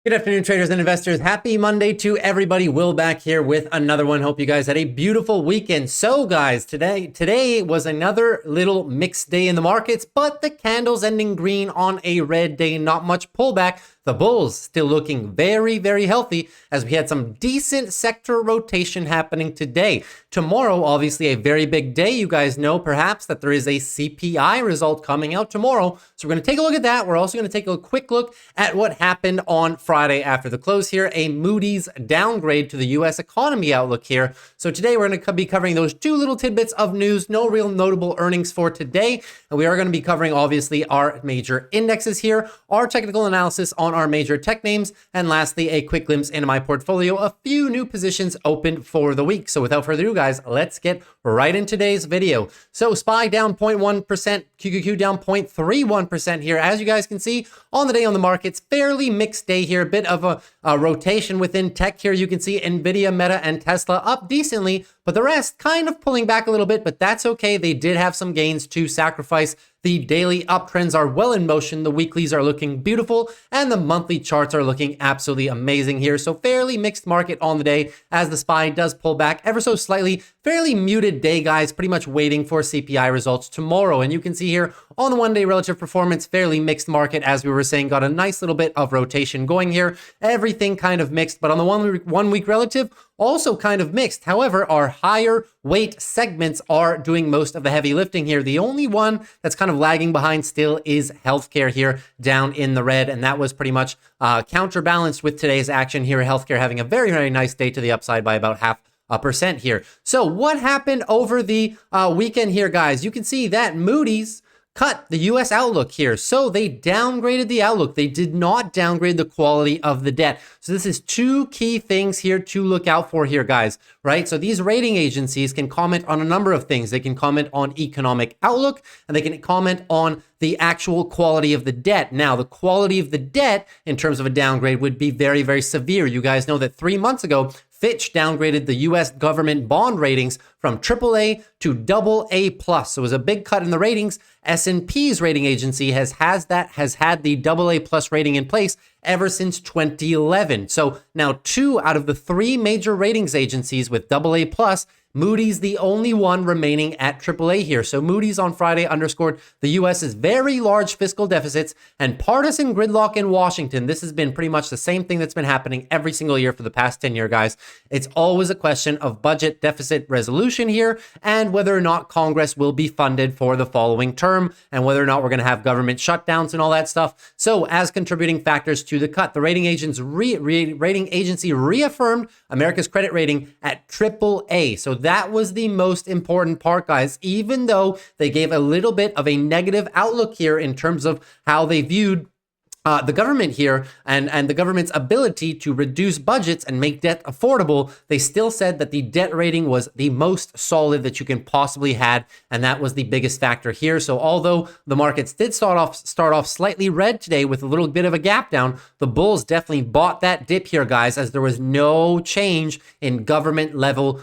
Good afternoon, traders and investors. Happy Monday to everybody. Will back here with another one. Hope you guys had a beautiful weekend. So guys, today was another little mixed day in the markets, but the candles ending green on a red day, not much pullback. The bulls still looking very, very healthy as we had some decent sector rotation happening today. Tomorrow, obviously a very big day. You guys know perhaps that there is a CPI result coming out tomorrow. So we're going to take a look at that. We're also going to take a quick look at what happened on Friday after the close here, a Moody's downgrade to the US economy outlook here. So today we're going to be covering those two little tidbits of news, no real notable earnings for today. And we are going to be covering obviously our major indexes here, our technical analysis on our major tech names, and lastly, a quick glimpse into my portfolio, a few new positions open for the week. So without further ado, guys, let's get right in today's video. So SPY down 0.1%, QQQ down 0.31% here. As you guys can see on the day on the markets, fairly mixed day here, a bit of a rotation within tech here. You can see NVIDIA, Meta, and Tesla up decently, but the rest kind of pulling back a little bit, but that's okay. They did have some gains to sacrifice. The daily uptrends are well in motion. The weeklies are looking beautiful, and the monthly charts are looking absolutely amazing here. So fairly mixed market on the day as the SPY does pull back ever so slightly. Fairly muted day, guys, pretty much waiting for CPI results tomorrow. And you can see here on the one-day relative performance, fairly mixed market, as we were saying, got a nice little bit of rotation going here. Everything kind of mixed, but on the one week relative, also kind of mixed. However, our higher weight segments are doing most of the heavy lifting here. The only one that's kind of lagging behind still is healthcare here down in the red. And that was pretty much counterbalanced with today's action here. Healthcare having a very, very nice day to the upside by about 0.5% here. So what happened over the weekend here, guys? You can see that Moody's cut the US outlook here. So they downgraded the outlook. They did not downgrade the quality of the debt. So this is two key things here to look out for here, guys, right? So these rating agencies can comment on a number of things. They can comment on economic outlook, and they can comment on the actual quality of the debt. Now, the quality of the debt in terms of a downgrade would be very, very severe. You guys know that 3 months ago, Fitch downgraded the US government bond ratings from AAA to AA+. So it was a big cut in the ratings. S&P's rating agency has had the AA+ rating in place ever since 2011. So now 2 out of the 3 major ratings agencies with AA+, Moody's the only one remaining at AAA here. So Moody's on Friday underscored the US's very large fiscal deficits and partisan gridlock in Washington. This has been pretty much the same thing that's been happening every single year for the past 10 years, guys. It's always a question of budget deficit resolution here and whether or not Congress will be funded for the following term and whether or not we're going to have government shutdowns and all that stuff. So as contributing factors to the cut, the rating agency reaffirmed America's credit rating at AAA. So that was the most important part, guys, even though they gave a little bit of a negative outlook here in terms of how they viewed the government here and the government's ability to reduce budgets and make debt affordable. They still said that the debt rating was the most solid that you can possibly had, and that was the biggest factor here. So although the markets did start off slightly red today with a little bit of a gap down, the bulls definitely bought that dip here, guys, as there was no change in government level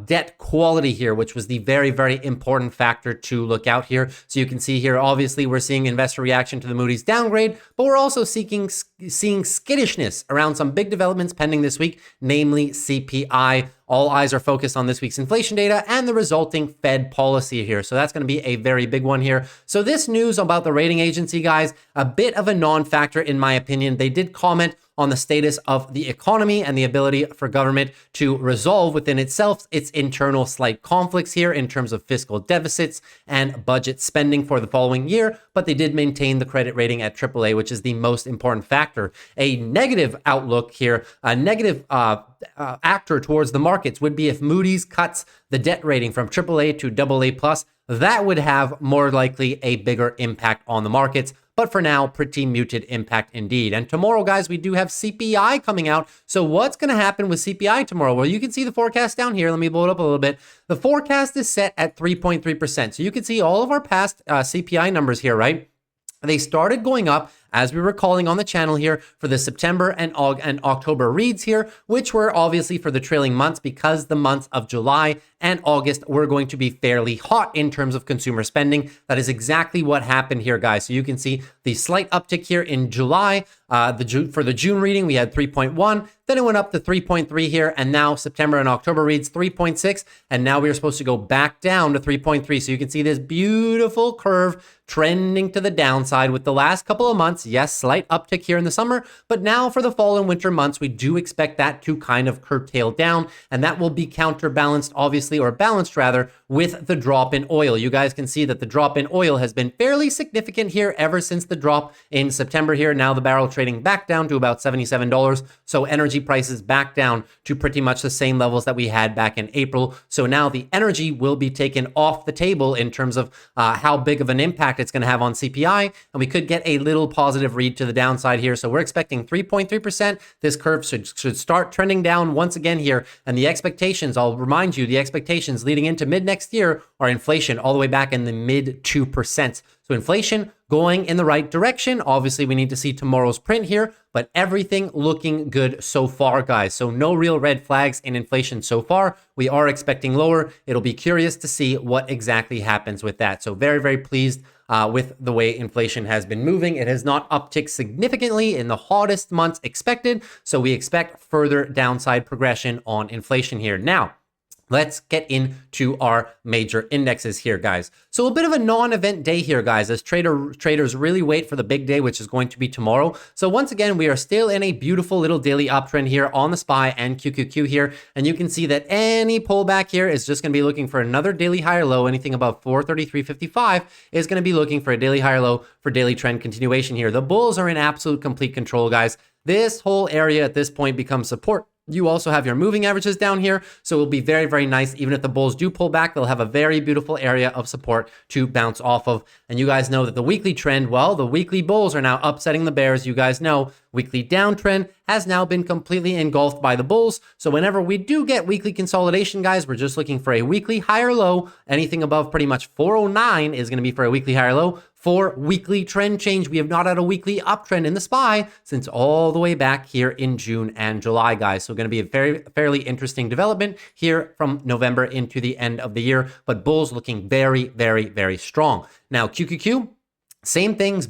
debt quality here, which was the very, very important factor to look out here. So you can see here, obviously, we're seeing investor reaction to the Moody's downgrade, but we're also seeing skittishness around some big developments pending this week, namely CPI. All eyes are focused on this week's inflation data and the resulting Fed policy here. So that's going to be a very big one here. So this news about the rating agency, guys, a bit of a non-factor in my opinion. They did comment on the status of the economy and the ability for government to resolve within itself its internal slight conflicts here in terms of fiscal deficits and budget spending for the following year, but they did maintain the credit rating at AAA, which is the most important factor. A negative outlook here, a negative actor towards the markets would be if Moody's cuts the debt rating from AAA to AA+. That would have more likely a bigger impact on the markets. But for now, pretty muted impact indeed. And tomorrow, guys, we do have CPI coming out. So what's going to happen with CPI tomorrow? Well, you can see the forecast down here. Let me blow it up a little bit. The forecast is set at 3.3%. So you can see all of our past CPI numbers here, right? They started going up as we were calling on the channel here for the September and October reads here, which were obviously for the trailing months, because the months of July and August were going to be fairly hot in terms of consumer spending. That is exactly what happened here, guys. So you can see the slight uptick here in July. For the June reading, we had 3.1, then it went up to 3.3 here, and now September and October reads 3.6, and now we're supposed to go back down to 3.3. So you can see this beautiful curve trending to the downside with the last couple of months. Yes, slight uptick here in the summer, but now for the fall and winter months, we do expect that to kind of curtail down, and that will be counterbalanced, obviously, or balanced rather, with the drop in oil. You guys can see that the drop in oil has been fairly significant here ever since the drop in September here. Now the barrel trading back down to about $77. So energy prices back down to pretty much the same levels that we had back in April. So now the energy will be taken off the table in terms of how big of an impact it's going to have on CPI. And we could get a little positive read to the downside here. So we're expecting 3.3%. This curve should start trending down once again here. And the expectations, I'll remind you, the expectations leading into mid next year are inflation all the way back in the mid 2%. So inflation going in the right direction. Obviously, we need to see tomorrow's print here, but everything looking good so far, guys. So no real red flags in inflation so far. We are expecting lower. It'll be curious to see what exactly happens with that. So very, very pleased with the way inflation has been moving. It has not upticked significantly in the hottest months expected. So we expect further downside progression on inflation here. Now, let's get into our major indexes here, guys. So a bit of a non-event day here, guys, as traders really wait for the big day, which is going to be tomorrow. So once again, we are still in a beautiful little daily uptrend here on the SPY and QQQ here. And you can see that any pullback here is just going to be looking for another daily higher low. Anything above 433.55 is going to be looking for a daily higher low for daily trend continuation here. The bulls are in absolute complete control, guys. This whole area at this point becomes support. You also have your moving averages down here, so it'll be very, very nice. Even if the bulls do pull back, they'll have a very beautiful area of support to bounce off of. And you guys know that the weekly trend, well, the weekly bulls are now upsetting the bears. You guys know weekly downtrend has now been completely engulfed by the bulls. So whenever we do get weekly consolidation, guys, we're just looking for a weekly higher low. Anything above pretty much 409 is going to be for a weekly higher low. For weekly trend change, we have not had a weekly uptrend in the SPY since all the way back here in June and July, guys. So going to be a fairly interesting development here from November into the end of the year, but bulls looking very, very, very strong. Now, QQQ, same thing,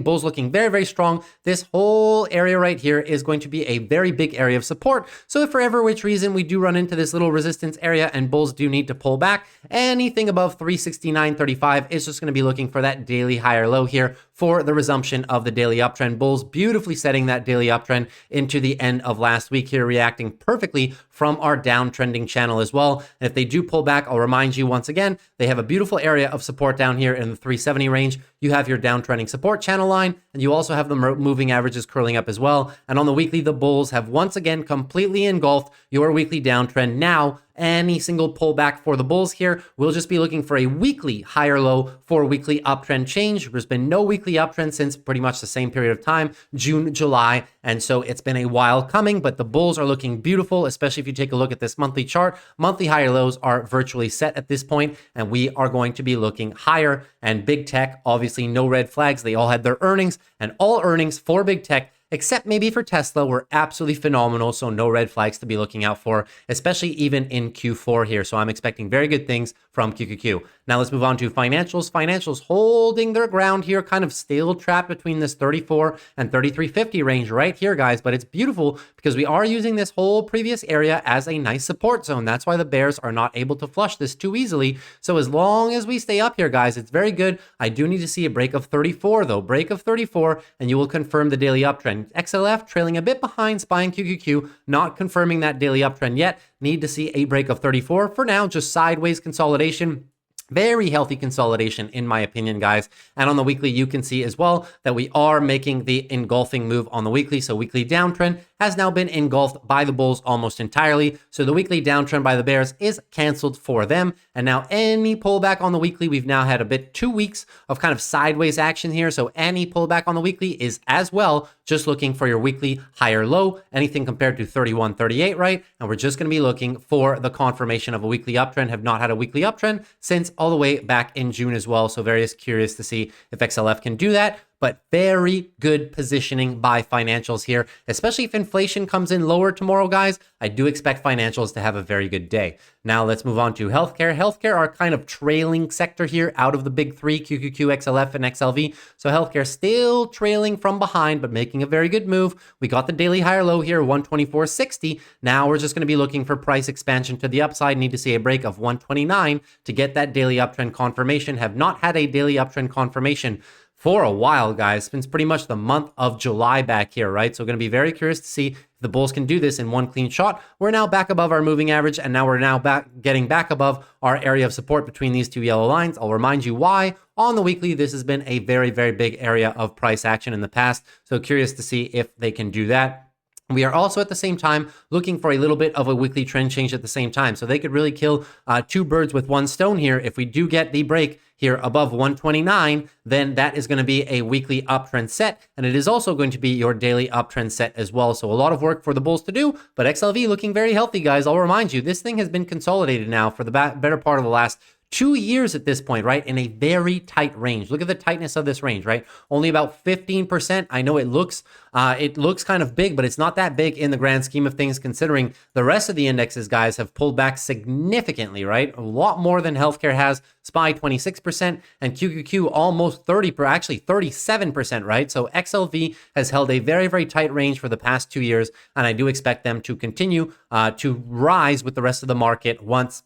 bulls looking very, very strong. This whole area right here is going to be a very big area of support. So if for ever which reason we do run into this little resistance area and bulls do need to pull back, anything above 369.35 is just going to be looking for that daily higher low here for the resumption of the daily uptrend. Bulls beautifully setting that daily uptrend into the end of last week here, reacting perfectly from our downtrending channel as well. And if they do pull back, I'll remind you once again, they have a beautiful area of support down here in the 370 range. You have your downtrending support channel line, and you also have the moving averages curling up as well. And on the weekly, the bulls have once again completely engulfed your weekly downtrend. Now, any single pullback for the bulls here, we'll just be looking for a weekly higher low for weekly uptrend change. There's been no weekly uptrend since pretty much the same period of time, June, July. And so it's been a while coming, but the bulls are looking beautiful, especially if you take a look at this monthly chart. Monthly higher lows are virtually set at this point, and we are going to be looking higher. And big tech, obviously no red flags. They all had their earnings, and all earnings for big tech, except maybe for Tesla, were absolutely phenomenal. So no red flags to be looking out for, especially even in Q4 here. So I'm expecting very good things from QQQ. Now let's move on to financials. Financials holding their ground here, kind of still trapped between this 34 and 33.50 range right here, guys. But it's beautiful because we are using this whole previous area as a nice support zone. That's why the bears are not able to flush this too easily. So as long as we stay up here, guys, it's very good. I do need to see a break of 34 though, break of 34, and you will confirm the daily uptrend. XLF trailing a bit behind SPY and QQQ, not confirming that daily uptrend yet. Need to see a break of 34. For now, just sideways consolidation. Very healthy consolidation, in my opinion, guys. And on the weekly, you can see as well that we are making the engulfing move on the weekly. So weekly downtrend has now been engulfed by the bulls almost entirely. So the weekly downtrend by the bears is canceled for them. And now any pullback on the weekly, we've now had a bit 2 weeks of kind of sideways action here. So any pullback on the weekly is as well just looking for your weekly higher low, anything compared to 31.38, right? And we're just going to be looking for the confirmation of a weekly uptrend. Have not had a weekly uptrend since all the way back in June as well. So very curious to see if XLF can do that. but very good positioning by financials here, especially if inflation comes in lower tomorrow, guys. I do expect financials to have a very good day. Now let's move on to healthcare. Healthcare are kind of trailing sector here out of the big three, QQQ, XLF, and XLV. So healthcare still trailing from behind, but making a very good move. We got the daily higher low here, 124.60. Now we're just going to be looking for price expansion to the upside. Need to see a break of 129 to get that daily uptrend confirmation. Have not had a daily uptrend confirmation for a while, guys, since pretty much the month of July back here, right? So going to be very curious to see if the bulls can do this in one clean shot. We're now back above our moving average, and now we're getting back above our area of support between these two yellow lines. I'll remind you why. On the weekly, this has been a very, very big area of price action in the past. So curious to see if they can do that. We are also at the same time looking for a little bit of a weekly trend change at the same time. So they could really kill two birds with one stone here. If we do get the break here above 129, then that is going to be a weekly uptrend set. And it is also going to be your daily uptrend set as well. So a lot of work for the bulls to do, but XLV looking very healthy, guys. I'll remind you, this thing has been consolidated now for the better part of the last 2 years at this point, right? In a very tight range. Look at the tightness of this range, right? Only about 15%. I know it looks kind of big, but it's not that big in the grand scheme of things, considering the rest of the indexes, guys, have pulled back significantly, right? A lot more than healthcare has. SPY 26% and QQQ almost 37%, right? So XLV has held a very, very tight range for the past 2 years, and I do expect them to continue to rise with the rest of the market once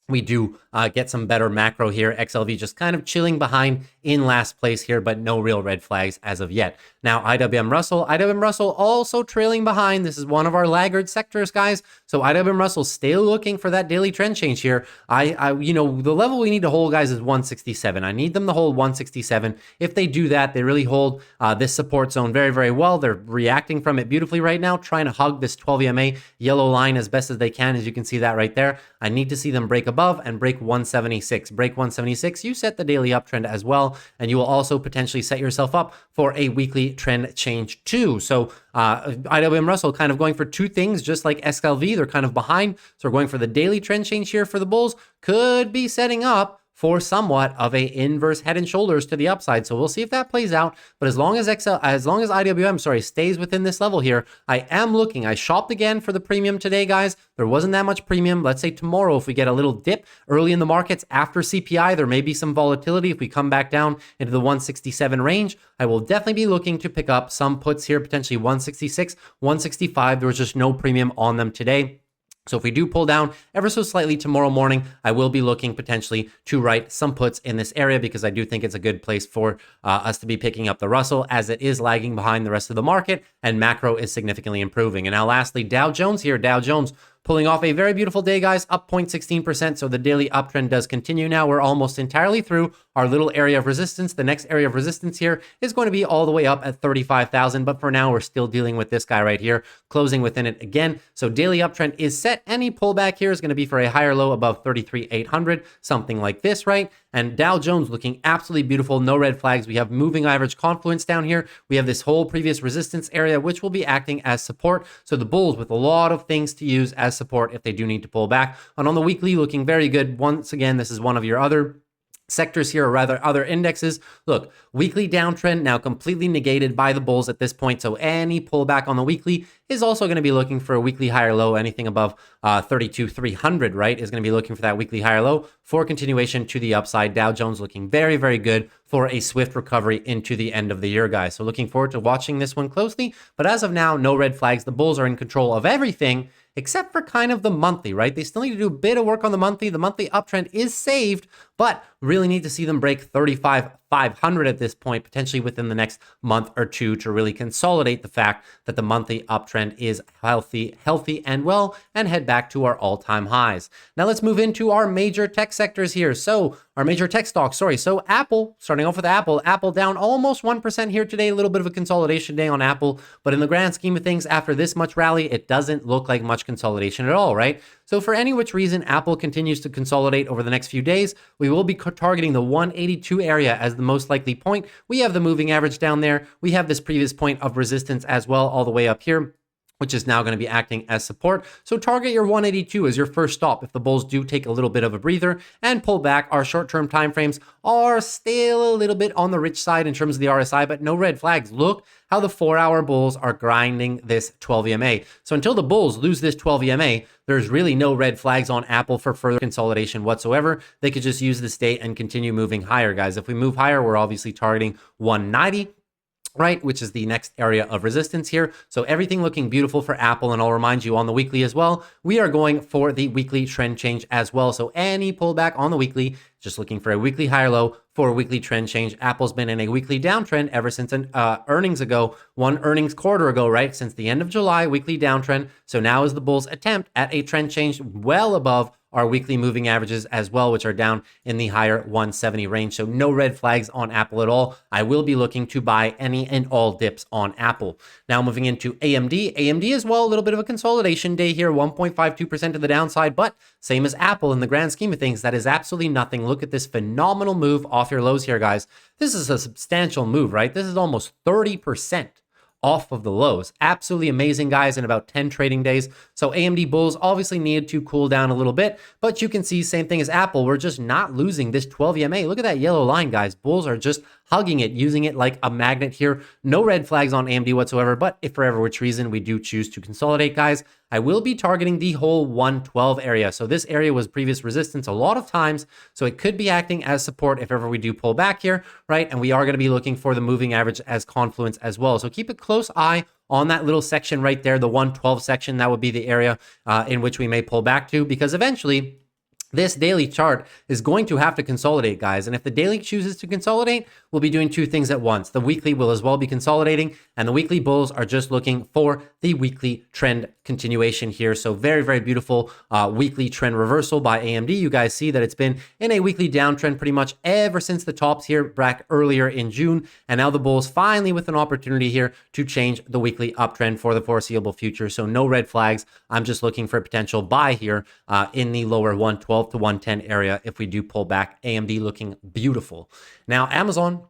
we do get some better macro here. XLV just kind of chilling behind in last place here, but no real red flags as of yet. Now, IWM Russell also trailing behind. This is one of our laggard sectors, guys. So IWM Russell still looking for that daily trend change here. You know, the level we need to hold, guys, is 167. I need them to hold 167. If they do that, they really hold this support zone very, very well. They're reacting from it beautifully right now, trying to hug this 12 EMA yellow line as best as they can, as you can see that right there. I need to see them break above and break 176. Break 176, you set the daily uptrend as well, and you will also potentially set yourself up for a weekly trend change too. So IWM Russell kind of going for two things, just like XLV. They're kind of behind, so we're going for the daily trend change here for the bulls. Could be setting up for somewhat of a inverse head and shoulders to the upside. So we'll see if that plays out. But as long as IWM, stays within this level here, I am looking. I shopped again for the premium today, guys. There wasn't that much premium. Let's say tomorrow, if we get a little dip early in the markets after CPI, there may be some volatility. If we come back down into the 167 range, I will definitely be looking to pick up some puts here, potentially 166, 165. There was just no premium on them today. So if we do pull down ever so slightly tomorrow morning, I will be looking potentially to write some puts in this area, because I do think it's a good place for us to be picking up the Russell, as it is lagging behind the rest of the market and macro is significantly improving. And now lastly, Dow Jones here. Dow Jones pulling off a very beautiful day, guys, up 0.16%. So the daily uptrend does continue now. We're almost entirely through our little area of resistance. The next area of resistance here is going to be all the way up at 35,000. But for now, we're still dealing with this guy right here, closing within it again. So daily uptrend is set. Any pullback here is going to be for a higher low above 33,800, something like this, right? And Dow Jones looking absolutely beautiful. No red flags. We have moving average confluence down here. We have this whole previous resistance area, which will be acting as support. So the bulls with a lot of things to use as support if they do need to pull back. And on the weekly, looking very good. Once again, this is one of your other sectors here, or rather other indexes. Look, weekly downtrend now completely negated by the bulls at this point. So any pullback on the weekly is also going to be looking for a weekly higher low. Anything above 32,300, right, is going to be looking for that weekly higher low for continuation to the upside. Dow Jones looking very, very good for a swift recovery into the end of the year, guys. So looking forward to watching this one closely. But as of now, no red flags. The bulls are in control of everything except for kind of the monthly, right? They still need to do a bit of work on the monthly. The monthly uptrend is saved, but really need to see them break 35,500 at this point, potentially within the next month or two, to really consolidate the fact that the monthly uptrend is healthy and well, and head back to our all-time highs. Now let's move into our major tech sectors here. So our major tech stocks, So Apple, starting off with Apple down almost 1% here today, a little bit of a consolidation day on Apple, but in the grand scheme of things, after this much rally, it doesn't look like much consolidation at all, right? So for any which reason Apple continues to consolidate over the next few days, we will be targeting the 182 area as the most likely point. We have the moving average down there. We have this previous point of resistance as well, all the way up here. which is now going to be acting as support. So target your 182 as your first stop if the bulls do take a little bit of a breather and pull back. Our short-term timeframes are still a little bit on the rich side in terms of the RSI, but no red flags. Look how the 4-hour bulls are grinding this 12 EMA. So until the bulls lose this 12 EMA, there's really no red flags on Apple for further consolidation whatsoever. They could just use this date and continue moving higher, guys. If we move higher, we're obviously targeting 190. Right, which is the next area of resistance here. So everything looking beautiful for Apple, and I'll remind you on the weekly as well, we are going for the weekly trend change as well. So any pullback on the weekly, just looking for a weekly higher low for a weekly trend change. Apple's been in a weekly downtrend ever since one earnings quarter ago, right? Since the end of July, weekly downtrend. So now is the bulls' attempt at a trend change well above our weekly moving averages as well, which are down in the higher 170 range. So no red flags on Apple at all. I will be looking to buy any and all dips on Apple. Now moving into AMD. AMD as well, a little bit of a consolidation day here, 1.52% to the downside, but same as Apple in the grand scheme of things, that is absolutely nothing. Look at this phenomenal move off your lows here, guys. This is a substantial move, right? This is almost 30% off of the lows. Absolutely amazing, guys, in about 10 trading days. So AMD bulls obviously needed to cool down a little bit, but you can see same thing as Apple. We're just not losing this 12 EMA. Look at that yellow line, guys. Bulls are just hugging it, using it like a magnet here. No red flags on AMD whatsoever, but if for ever which reason we do choose to consolidate, guys, I will be targeting the whole 112 area. So this area was previous resistance a lot of times, so it could be acting as support if ever we do pull back here, right? And we are going to be looking for the moving average as confluence as well. So keep a close eye on that little section right there, the 112 section. That would be the area in which we may pull back to, because eventually this daily chart is going to have to consolidate, guys. And if the daily chooses to consolidate, we'll be doing two things at once. The weekly will as well be consolidating, and the weekly bulls are just looking for the weekly trend continuation here. So very, very beautiful weekly trend reversal by AMD. You guys see that it's been in a weekly downtrend pretty much ever since the tops here back earlier in June. And now the bulls finally with an opportunity here to change the weekly uptrend for the foreseeable future. So no red flags. I'm just looking for a potential buy here in the lower 112 to 110 area if we do pull back. AMD looking beautiful. Now Amazon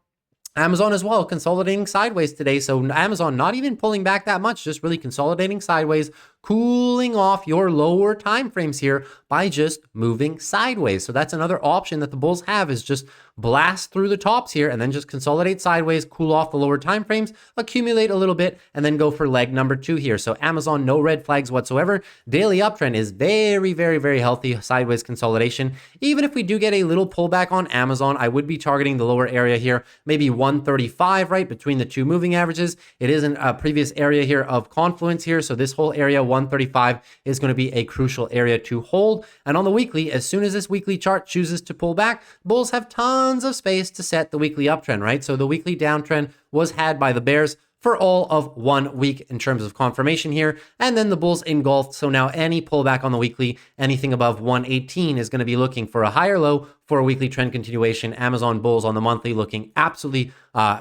as well, consolidating sideways today. So Amazon not even pulling back that much, just really consolidating sideways, cooling off your lower time frames here by just moving sideways. So that's another option that the bulls have, is just blast through the tops here and then just consolidate sideways, cool off the lower time frames, accumulate a little bit, and then go for leg number 2 here. So Amazon, no red flags whatsoever. Daily uptrend is very, very, very healthy sideways consolidation. Even if we do get a little pullback on Amazon, I would be targeting the lower area here, maybe 135, right, between the two moving averages. It is in a previous area here of confluence here. So this whole area, 135, is going to be a crucial area to hold. And on the weekly, as soon as this weekly chart chooses to pull back, bulls have tons of space to set the weekly uptrend, right? So the weekly downtrend was had by the bears for all of 1 week in terms of confirmation here, and then the bulls engulfed. So now any pullback on the weekly, anything above 118 is going to be looking for a higher low for a weekly trend continuation. Amazon bulls on the monthly looking absolutely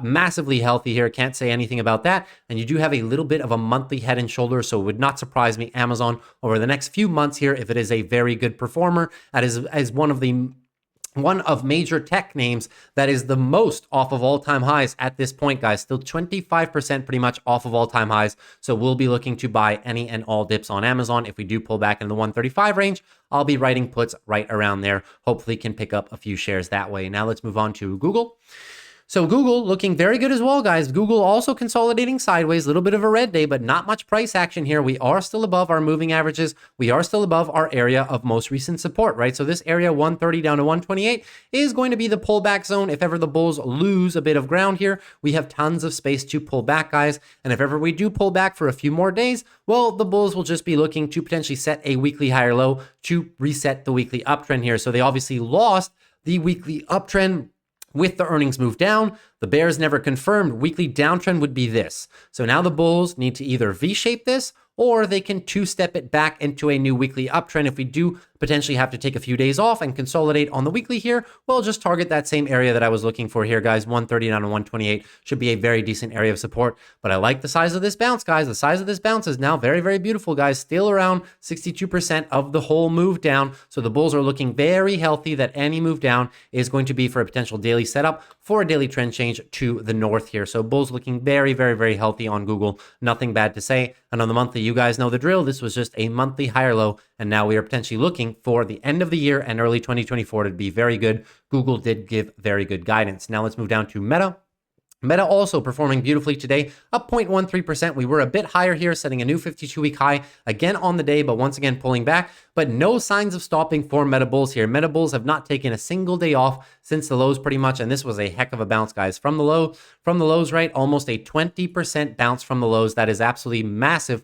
massively healthy here. Can't say anything about that. And you do have a little bit of a monthly head and shoulders, so it would not surprise me Amazon over the next few months here if it is a very good performer. That is as one of major tech names that is the most off of all-time highs at this point, guys. Still 25% pretty much off of all-time highs. So we'll be looking to buy any and all dips on Amazon. If we do pull back in the 135 range, I'll be writing puts right around there. Hopefully can pick up a few shares that way. Now let's move on to Google. So Google looking very good as well, guys. Google also consolidating sideways, a little bit of a red day, but not much price action here. We are still above our moving averages. We are still above our area of most recent support, right? So this area 130 down to 128 is going to be the pullback zone. If ever the bulls lose a bit of ground here, we have tons of space to pull back, guys. And if ever we do pull back for a few more days, well, the bulls will just be looking to potentially set a weekly higher low to reset the weekly uptrend here. So they obviously lost the weekly uptrend with the earnings move down. The bears never confirmed weekly downtrend would be this. So now the bulls need to either V-shape this, or they can two-step it back into a new weekly uptrend. If we do potentially have to take a few days off and consolidate on the weekly here, we'll just target that same area that I was looking for here, guys. 130 down to 128 should be a very decent area of support. But I like the size of this bounce, guys. The size of this bounce is now very, very beautiful, guys. Still around 62% of the whole move down. So the bulls are looking very healthy that any move down is going to be for a potential daily setup for a daily trend change to the north here. So bulls looking very, very, very healthy on Google. Nothing bad to say. And on the monthly, you guys know the drill. This was just a monthly higher low, and now we are potentially looking for the end of the year and early 2024 to be very good. Google did give very good guidance. Now let's move down to Meta. Meta also performing beautifully today, up 0.13%. We were a bit higher here, setting a new 52-week high again on the day, but once again pulling back. But no signs of stopping for Meta Bulls here. Meta Bulls have not taken a single day off since the lows pretty much, and this was a heck of a bounce, guys. From the lows, right? Almost a 20% bounce from the lows. That is absolutely massive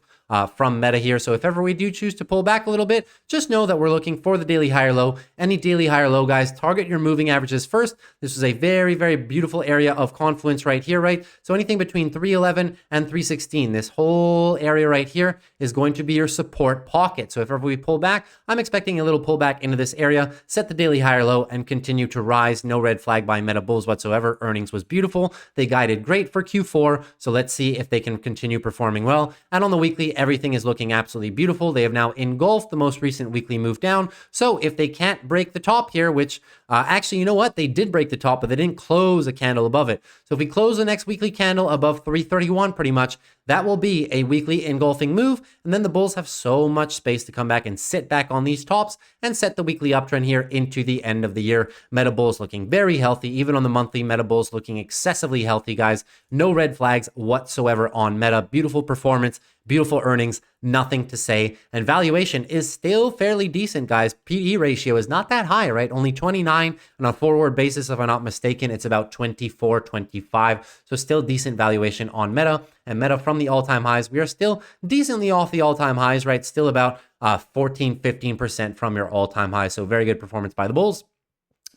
from Meta here. So if ever we do choose to pull back a little bit, just know that we're looking for the daily higher low. Any daily higher low, guys, target your moving averages first. This is a very, very beautiful area of confluence right here, right? So anything between 311 and 316, this whole area right here is going to be your support pocket. So if ever we pull back, I'm expecting a little pullback into this area, set the daily higher low, and continue to rise. No red flag by Meta Bulls whatsoever. Earnings was beautiful. They guided great for Q4. So let's see if they can continue performing well. And on the weekly, everything is looking absolutely beautiful. They have now engulfed the most recent weekly move down. So if they can't break the top here, which actually, you know what? They did break the top, but they didn't close a candle above it. So if we close the next weekly candle above 331 pretty much, that will be a weekly engulfing move. And then the bulls have so much space to come back and sit back on these tops and set the weekly uptrend here into the end of the year. Meta Bulls looking very healthy. Even on the monthly, Meta Bulls looking excessively healthy, guys. No red flags whatsoever on Meta. Beautiful performance, beautiful earnings, nothing to say. And valuation is still fairly decent, guys. PE ratio is not that high, right? Only 29. And on a forward basis, if I'm not mistaken, it's about 24, 25. So still decent valuation on Meta. And Meta from the all-time highs, we are still decently off the all-time highs, right? Still about 14, 15% from your all-time highs. So very good performance by the bulls.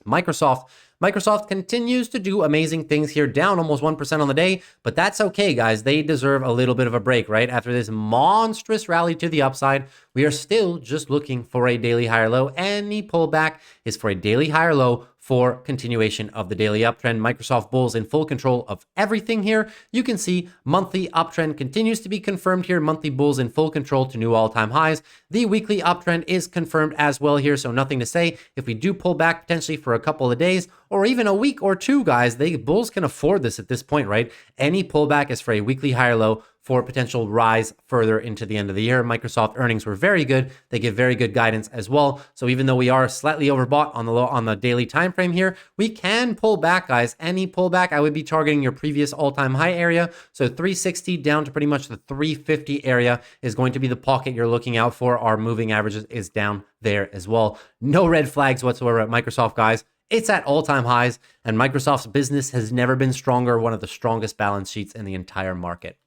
Microsoft continues to do amazing things here, down almost 1% on the day, but that's okay, guys. They deserve a little bit of a break, right? After this monstrous rally to the upside, we are still just looking for a daily higher low. Any pullback is for a daily higher low for continuation of the daily uptrend. Microsoft bulls in full control of everything here. You can see monthly uptrend continues to be confirmed here. Monthly bulls in full control to new all-time highs. The weekly uptrend is confirmed as well here, so nothing to say. If we do pull back potentially for a couple of days or even a week or two, guys, bulls can afford this at this point, right? Any pullback is for a weekly higher low for potential rise further into the end of the year. Microsoft earnings were very good. They give very good guidance as well. So even though we are slightly overbought on the daily time frame here, we can pull back, guys. Any pullback, I would be targeting your previous all-time high area. So 360 down to pretty much the 350 area is going to be the pocket you're looking out for. Our moving averages is down there as well. No red flags whatsoever at Microsoft, guys. It's at all-time highs, and Microsoft's business has never been stronger. One of the strongest balance sheets in the entire market.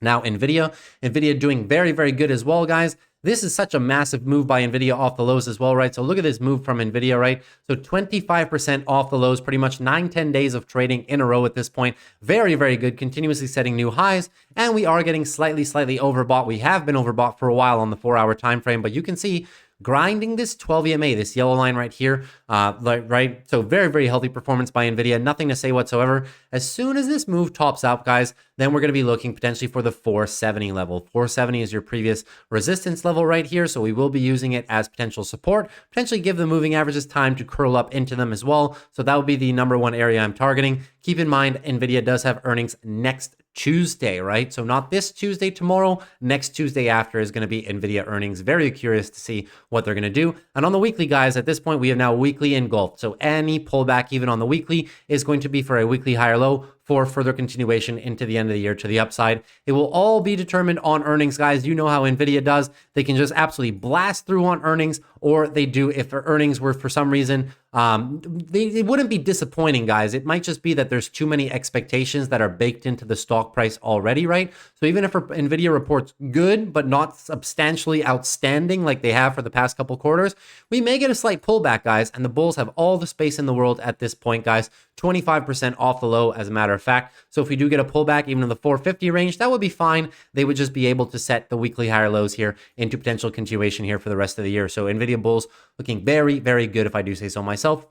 Now, NVIDIA doing very, very good as well, guys. This is such a massive move by NVIDIA off the lows as well, right? So look at this move from NVIDIA, right? So 25% off the lows, pretty much 9-10 days of trading in a row at this point. Very, very good, continuously setting new highs. And we are getting slightly overbought. We have been overbought for a while on the 4-hour time frame, but you can see grinding this 12 EMA, this yellow line right here, right? So very, very healthy performance by NVIDIA. Nothing to say whatsoever. As soon as this move tops out, guys, then we're going to be looking potentially for the 470 level. 470 is your previous resistance level right here. So we will be using it as potential support, potentially give the moving averages time to curl up into them as well. So that would be the number one area I'm targeting. Keep in mind, NVIDIA does have earnings next Tuesday, right? So not this Tuesday, tomorrow, next Tuesday after is going to be NVIDIA earnings. Very curious to see what they're going to do. And on the weekly, guys, at this point, we have now weekly engulfed. So any pullback, even on the weekly, is going to be for a weekly higher low for further continuation into the end of the year to the upside. It will all be determined on earnings, guys. You know how NVIDIA does. They can just absolutely blast through on earnings, or they do if their earnings were for some reason, they wouldn't be disappointing, guys. It might just be that there's too many expectations that are baked into the stock price already, right? So even if NVIDIA reports good, but not substantially outstanding like they have for the past couple quarters, we may get a slight pullback, guys. And the bulls have all the space in the world at this point, guys. 25% off the low, as a matter of fact. So if we do get a pullback, even in the 450 range, that would be fine. They would just be able to set the weekly higher lows here into potential continuation here for the rest of the year. So NVIDIA bulls looking very, very good, if I do say so myself.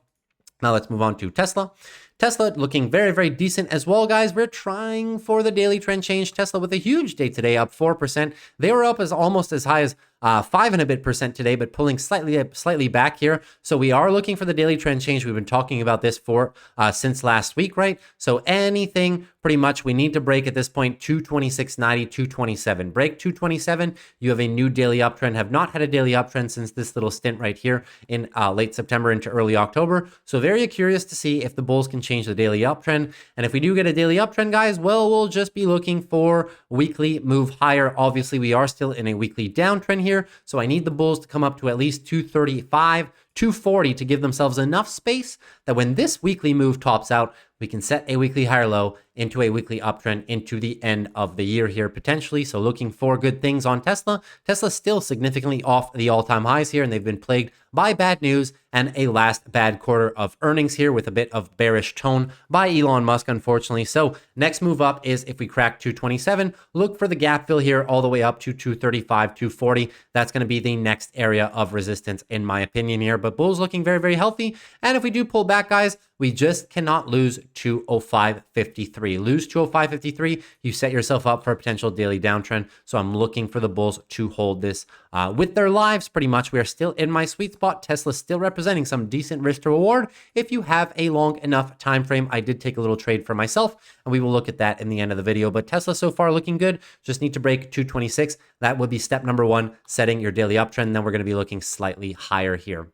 Now let's move on to Tesla. Tesla looking very, very decent as well, guys. We're trying for the daily trend change. Tesla with a huge day today, up 4%. They were up as almost as high as 5 and a bit percent today, but pulling slightly back here. So we are looking for the daily trend change. We've been talking about this for since last week, right? So anything pretty much we need to break at this point, 226.90, 227. Break 227, you have a new daily uptrend. Have not had a daily uptrend since this little stint right here in late September into early October. So very curious to see if the bulls can change the daily uptrend. And if we do get a daily uptrend, guys, well, we'll just be looking for weekly move higher. Obviously, we are still in a weekly downtrend here. So I need the bulls to come up to at least 235, 240 to give themselves enough space that when this weekly move tops out, we can set a weekly higher low into a weekly uptrend into the end of the year here potentially. So looking for good things on Tesla. Tesla's still significantly off the all-time highs here, and they've been plagued by bad news and a last bad quarter of earnings here with a bit of bearish tone by Elon Musk, unfortunately. So next move up is if we crack 227, look for the gap fill here all the way up to 235, 240. That's going to be the next area of resistance in my opinion here. But bulls looking very, very healthy. And if we do pull back, guys, we just cannot lose 205.53. Lose 205.53, you set yourself up for a potential daily downtrend. So I'm looking for the bulls to hold this with their lives pretty much. We are still in my sweet spot. Tesla's still representing some decent risk to reward if you have a long enough time frame. I did take a little trade for myself, and we will look at that in the end of the video. But Tesla so far looking good. Just need to break 226. That would be step number one, setting your daily uptrend. Then we're going to be looking slightly higher here.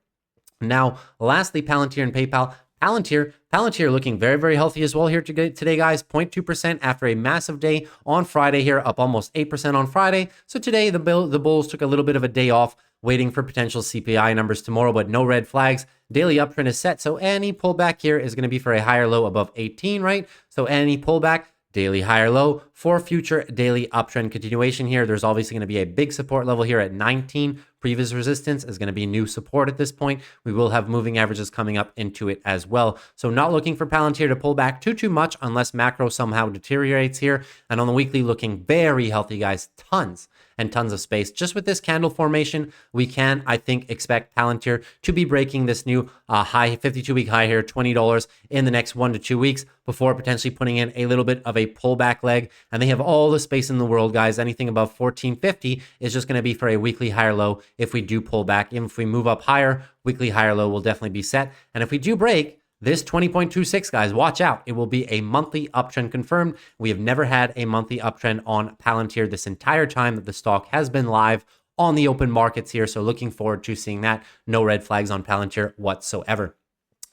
Now, lastly, Palantir and PayPal. Palantir looking very, very healthy as well here today, guys. 0.2% after a massive day on Friday here, up almost 8% on Friday. So today, the bulls took a little bit of a day off, waiting for potential CPI numbers tomorrow, but no red flags. Daily uptrend is set, so any pullback here is going to be for a higher low above 18, right? So any pullback, daily higher low for future daily uptrend continuation here. There's obviously going to be a big support level here at 19. Previous resistance is going to be new support at this point. We will have moving averages coming up into it as well. So not looking for Palantir to pull back too much unless macro somehow deteriorates here. And on the weekly, looking very healthy, guys. Tons and tons of space. Just with this candle formation, we can, I think, expect Palantir to be breaking this new high, 52-week high here, $20 in the next 1 to 2 weeks before potentially putting in a little bit of a pullback leg. And they have all the space in the world, guys. Anything above 1450 is just going to be for a weekly higher low if we do pull back. Even if we move up higher, weekly higher low will definitely be set. And if we do break this 20.26, guys, watch out. It will be a monthly uptrend confirmed. We have never had a monthly uptrend on Palantir this entire time that the stock has been live on the open markets here. So looking forward to seeing that. No red flags on Palantir whatsoever.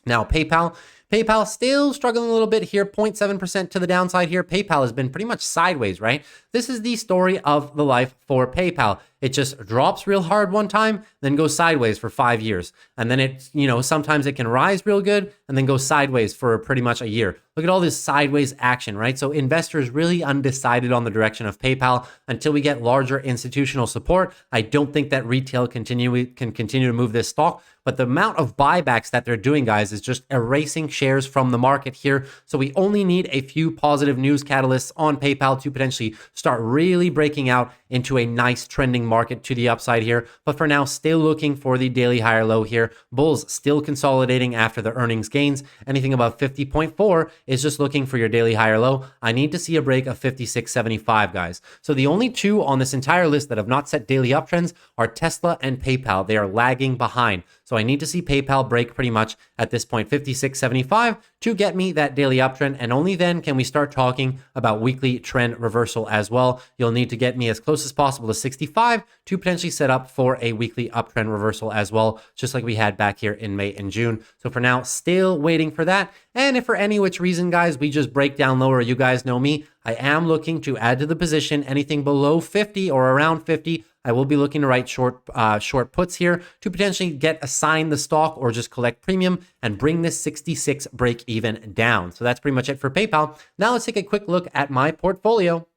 Now, PayPal still struggling a little bit here, 0.7% to the downside here. PayPal has been pretty much sideways, right? This is the story of the life for PayPal. It just drops real hard one time, then goes sideways for 5 years. And then it, sometimes it can rise real good and then go sideways for pretty much a year. Look at all this sideways action, right? So investors really undecided on the direction of PayPal until we get larger institutional support. I don't think that retail can continue to move this stock, but the amount of buybacks that they're doing, guys, is just erasing shares from the market here. So we only need a few positive news catalysts on PayPal to potentially start really breaking out into a nice trending market to the upside here. But for now, still looking for the daily higher low here. Bulls still consolidating after the earnings gains. Anything above 50.4 is just looking for your daily higher low. I need to see a break of 56.75, guys. So the only two on this entire list that have not set daily uptrends are Tesla and PayPal. They are lagging behind. So I need to see PayPal break pretty much at this point 56.75 to get me that daily uptrend. And only then can we start talking about weekly trend reversal as well. You'll need to get me as close as possible to 65 to potentially set up for a weekly uptrend reversal as well, just like we had back here in May and June. So for now, still waiting for that. And if for any which reason, guys, we just break down lower, you guys know me, I am looking to add to the position. Anything below 50 or around 50, I will be looking to write short puts here to potentially get assigned the stock or just collect premium and bring this 66 break even down. So that's pretty much it for PayPal. Now let's take a quick look at my portfolio.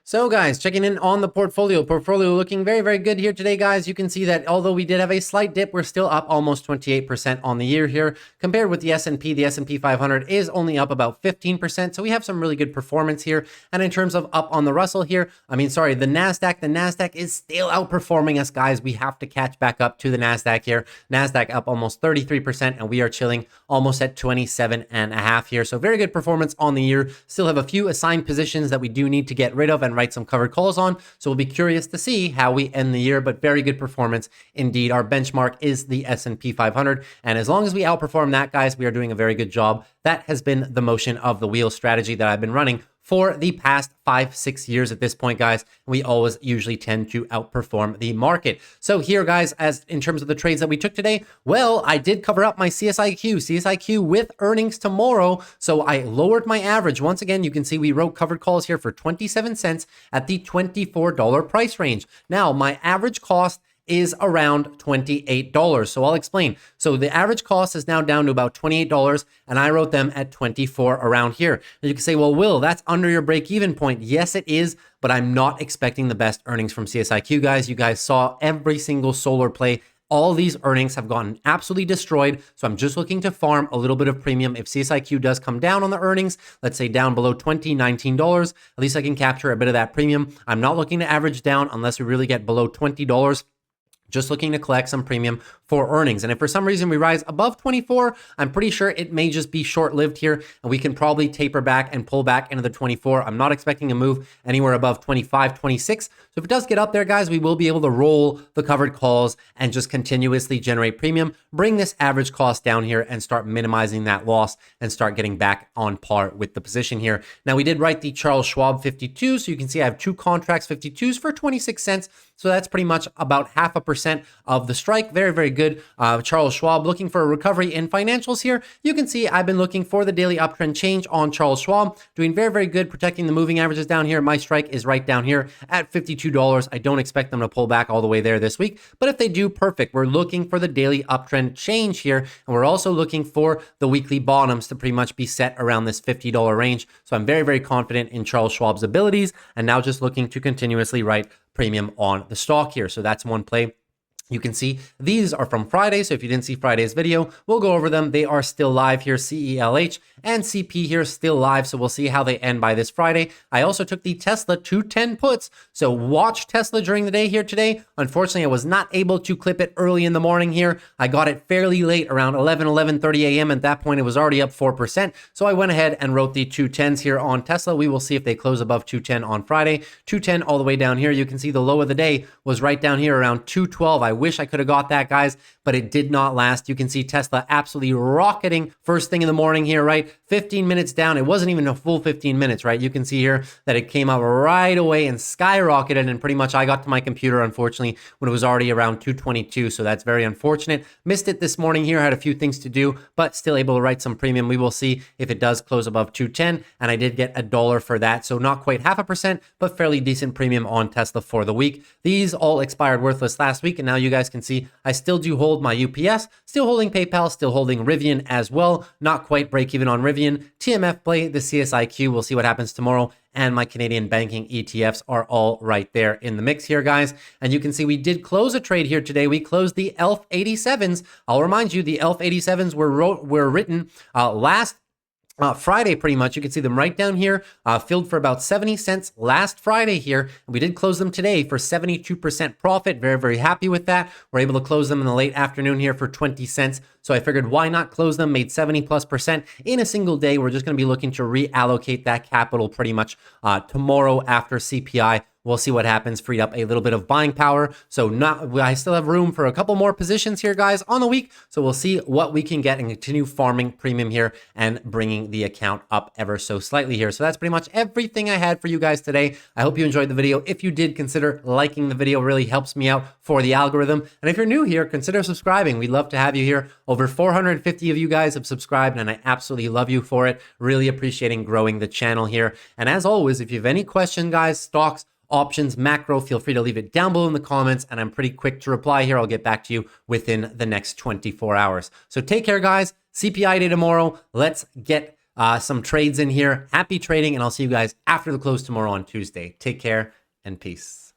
So guys, checking in on the portfolio looking very, very good here today, guys. You can see that although we did have a slight dip, we're still up almost 28% on the year here. Compared with the S&P, the S&P 500 is only up about 15%. So we have some really good performance here. And in terms of up on the Russell here, the NASDAQ is still outperforming us, guys. We have to catch back up to the NASDAQ here. NASDAQ up almost 33%, and we are chilling almost at 27.5 here. So very good performance on the year. Still have a few assigned positions that we do need to get rid of and write some covered calls on. So we'll be curious to see how we end the year, but very good performance indeed. Our benchmark is the S&P 500. And as long as we outperform that, guys, we are doing a very good job. That has been the motion of the wheel strategy that I've been running for the past 5-6 years at this point, guys. We always usually tend to outperform the market. So here, guys, as in terms of the trades that we took today, well, I did cover up my CSIQ with earnings tomorrow. So I lowered my average. Once again, you can see we wrote covered calls here for 27 cents at the $24 price range. Now, my average cost is around $28. So I'll explain. So the average cost is now down to about $28, and I wrote them at 24 around here. And you can say, well, Will, that's under your break-even point. Yes, it is, but I'm not expecting the best earnings from CSIQ, guys. You guys saw every single solar play. All these earnings have gotten absolutely destroyed. So I'm just looking to farm a little bit of premium. If CSIQ does come down on the earnings, let's say down below $20, $19, at least I can capture a bit of that premium. I'm not looking to average down unless we really get below $20. Just looking to collect some premium for earnings. And if for some reason we rise above 24, I'm pretty sure it may just be short-lived here, and we can probably taper back and pull back into the 24. I'm not expecting a move anywhere above 25, 26. So if it does get up there, guys, we will be able to roll the covered calls and just continuously generate premium, bring this average cost down here and start minimizing that loss and start getting back on par with the position here. Now, we did write the Charles Schwab 52. So you can see I have 2 contracts, 52s for 26 cents. So that's pretty much about 0.5% of the strike. Very, very good. Charles Schwab looking for a recovery in financials here. You can see I've been looking for the daily uptrend change on Charles Schwab. Doing very, very good, protecting the moving averages down here. My strike is right down here at $52. I don't expect them to pull back all the way there this week. But if they do, perfect. We're looking for the daily uptrend change here. And we're also looking for the weekly bottoms to pretty much be set around this $50 range. So I'm very, very confident in Charles Schwab's abilities. And now just looking to continuously write premium on the stock here. So that's one play. You can see these are from Friday. So if you didn't see Friday's video, we'll go over them. They are still live here. CELH and CP here still live. So we'll see how they end by this Friday. I also took the Tesla 210 puts. So watch Tesla during the day here today. Unfortunately, I was not able to clip it early in the morning here. I got it fairly late around 11:30 a.m. At that point, it was already up 4%. So I went ahead and wrote the 210s here on Tesla. We will see if they close above 210 on Friday. 210 all the way down here. You can see the low of the day was right down here around 212. I wish I could have got that, guys, but it did not last. You can see Tesla absolutely rocketing first thing in the morning here, right? 15 minutes down. It wasn't even a full 15 minutes, right? You can see here that it came up right away and skyrocketed, and pretty much I got to my computer, unfortunately, when it was already around 222. So that's very unfortunate. Missed it this morning here. Had a few things to do, but still able to write some premium. We will see if it does close above 210, and I did get $1 for that. So not quite 0.5%, but fairly decent premium on Tesla for the week. These all expired worthless last week, and now you guys can see I still do hold my UPS, still holding PayPal, still holding Rivian as well. Not quite break even on Rivian. TMF play, the CSIQ. We'll see what happens tomorrow. And my Canadian banking ETFs are all right there in the mix here, guys. And you can see we did close a trade here today. We closed the ELF 87s. I'll remind you, the ELF 87s were written last Friday, pretty much. You can see them right down here, filled for about 70 cents last Friday here. And we did close them today for 72% profit. Very, very happy with that. We're able to close them in the late afternoon here for 20 cents. So I figured why not close them, made 70+% in a single day. We're just going to be looking to reallocate that capital pretty much tomorrow after CPI. We'll see what happens. Freed up a little bit of buying power. So I still have room for a couple more positions here, guys, on the week. So we'll see what we can get and continue farming premium here and bringing the account up ever so slightly here. So that's pretty much everything I had for you guys today. I hope you enjoyed the video. If you did, consider liking the video. It really helps me out for the algorithm. And if you're new here, consider subscribing. We'd love to have you here. Over 450 of you guys have subscribed, and I absolutely love you for it. Really appreciating growing the channel here. And as always, if you have any question, guys, stocks, options, macro, feel free to leave it down below in the comments, and I'm pretty quick to reply here. I'll get back to you within the next 24 hours. So take care, guys. CPI day tomorrow. Let's get some trades in here. Happy trading, and I'll see you guys after the close tomorrow on Tuesday. Take care and peace.